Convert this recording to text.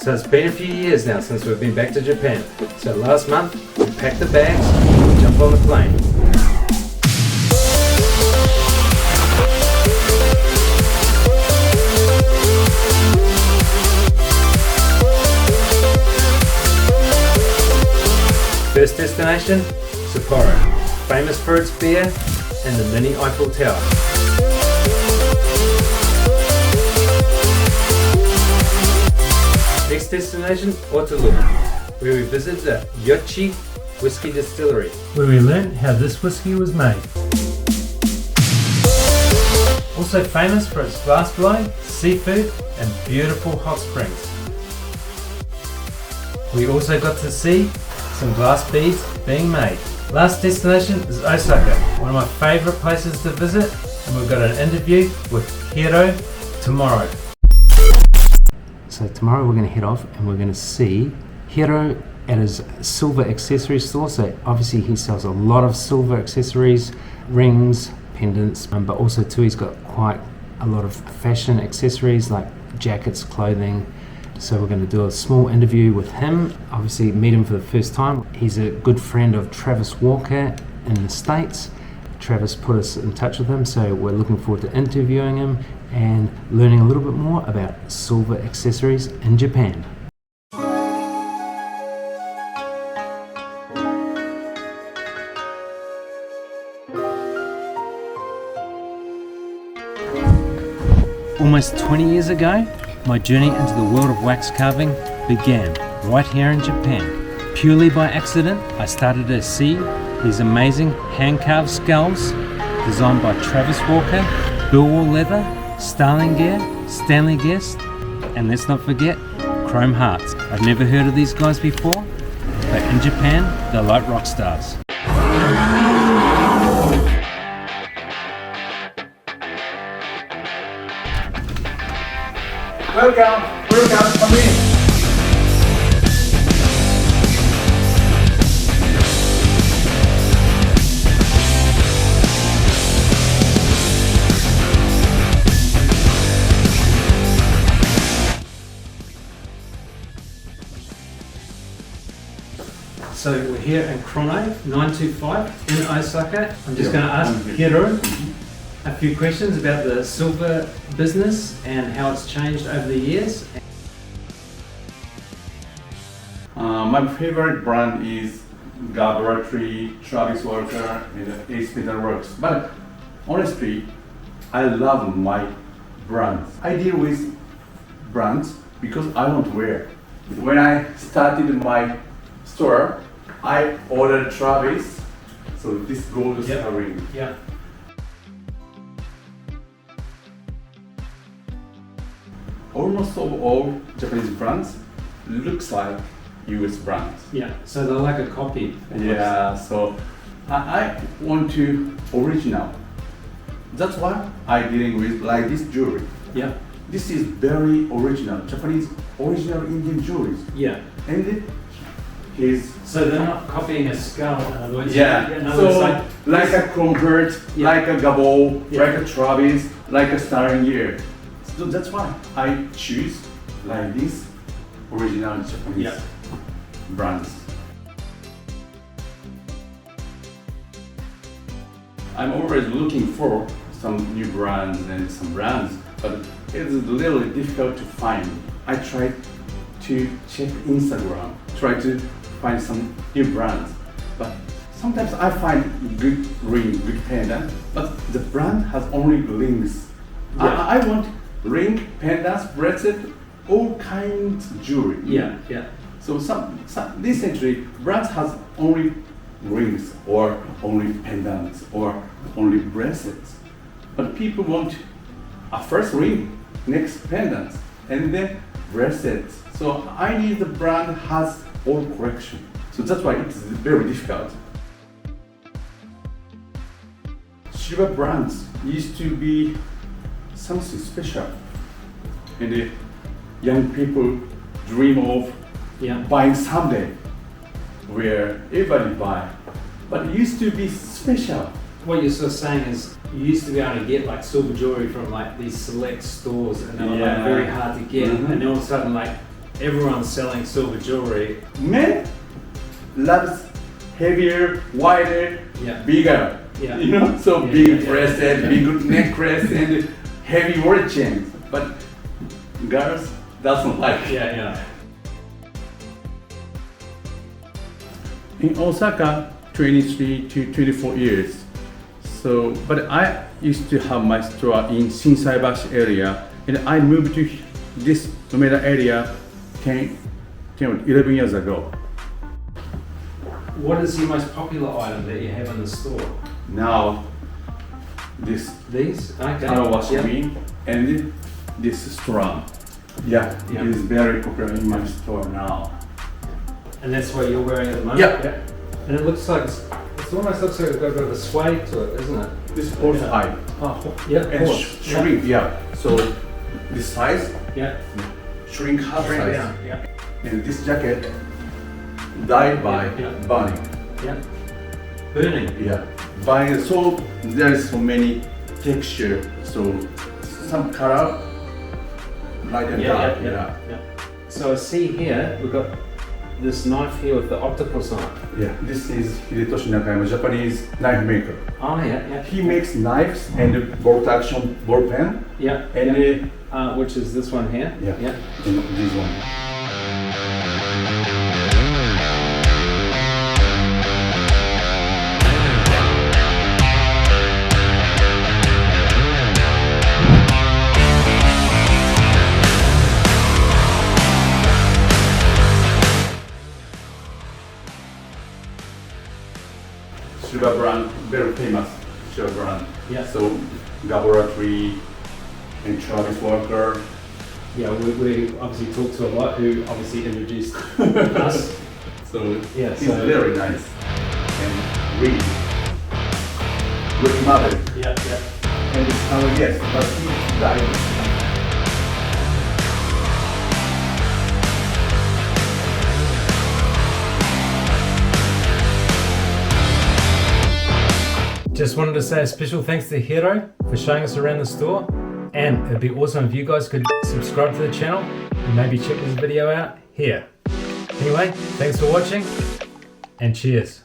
So it's been a few years now since we've been back to Japan. So last month, we packed the bags and jumped on the plane. First destination, Sapporo, famous for its beer and the mini Eiffel Tower. Next destination, Otaru, where we visited the Yochi Whiskey Distillery, where we learned how this whiskey was made. Also famous for its glass blowing, seafood and beautiful hot springs. We also got to see some glass beads being made. Last destination is Osaka, one of my favourite places to visit, and we've got an interview with Hiro tomorrow. So tomorrow we're going to head off and we're going to see Hiro at his silver accessory store. So obviously he sells a lot of silver accessories, rings, pendants, but also too he's got quite a lot of fashion accessories like jackets, clothing. So we're going to do a small interview with him, obviously meet him for the first time. He's a good friend of Travis Walker in the States. Travis put us in touch with him, so we're looking forward to interviewing him and learning a little bit more about silver accessories in Japan. Almost 20 years ago, my journey into the world of wax carving began right here in Japan. Purely by accident, I started to see these amazing hand-carved skulls designed by Travis Walker, Billwall Leather, Starling Gear, Stanley Guest, and let's not forget Chrome Hearts. I've never heard of these guys before, but in Japan, they're like rock stars. Welcome, come in. So we're here in Chrono 925 in Osaka. I'm just going to ask Hiro a few questions about the silver business and how it's changed over the years. My favorite brand is Laboratory, Travis Walker, and Ace Metal Works. But honestly, I love my brands. I deal with brands because I want to wear. When I started my store, I ordered Travis, so this gold ring. Yeah. Almost all Japanese brands looks like US brands. Yeah. So they're like a copy. Almost. Yeah, so I want to original. That's why I dealing with like this jewelry. Yeah. This is very original, Japanese original Indian jewelry. Yeah. And it is So they're not copying a skull. In other words. yeah. In other words, So like a Chrome Heart, Yeah. like a Gabo, Yeah. like a Travis, like a Starring Year. So that's why I choose like this original Japanese Yeah. brands. I'm always looking for some new brands and some brands, but it's a little difficult to find. I try to check Instagram, try to find some new brands, but sometimes I find good ring, good pendant, but the brand has only rings. Yeah. I want ring, pendants, bracelet, all kinds of jewelry. Yeah. Yeah. So some recently brands has only rings or only pendants or only bracelets, but people want a first ring, next pendants, and then bracelets. So I need the brand has all collection. So that's why it's very difficult. Silver brands used to be something special, and the young people dream of Yeah. buying someday, where everybody buy, but it used to be special. What you're sort of saying is you used to be able to get like silver jewelry from like these select stores and they were like Yeah. very hard to get, Mhm. and all of a sudden like everyone's selling silver jewelry. Men loves heavier, wider, Yeah. bigger. Yeah. You know, so Yeah, big yeah, yeah. bracelet, big necklace, and heavy watch chains. But girls doesn't like. Yeah. In Osaka, 23 to 24 years. So, but I used to have my store in Shinsaibashi area, and I moved to this Umeda area 11 years ago. What is your most popular item that you have in the store? Now, this These? Okay. Karawashi Yeah. ring and this strand. Yeah, Yeah. it is very popular in my store now. And that's what you're wearing at the moment? Yeah. And it looks like, it almost looks like it's got a bit of a sway to it, isn't it? This horse Yeah. eye Oh, yeah, and horse. shrink. Yeah. So this size, Yeah. shrink half Bring it size, down. Yeah. and this jacket dyed by Yeah. burning. Yeah. Burning. Yeah, burning. So there is so many texture. So some color, light and dark. Yeah. So I see here, we've got this knife here with the octopus on it. Yeah. This is Hidetoshi Nakayama, Japanese knife maker. Oh, yeah. He makes knives and bolt action ball pen Yeah. and Which is this one here? yeah, Yeah. and this one. Sugar brand, very famous sugar brand. Yeah. So Laboratory and Travis Walker. Yeah, we obviously talked to a lot who obviously introduced us. So Yeah, he's so- very nice and really good mother. Yeah. And it's our guest, but he died. Just wanted to say a special thanks to Hiro for showing us around the store. And it'd be awesome if you guys could subscribe to the channel and maybe check this video out here. Anyway, thanks for watching and cheers.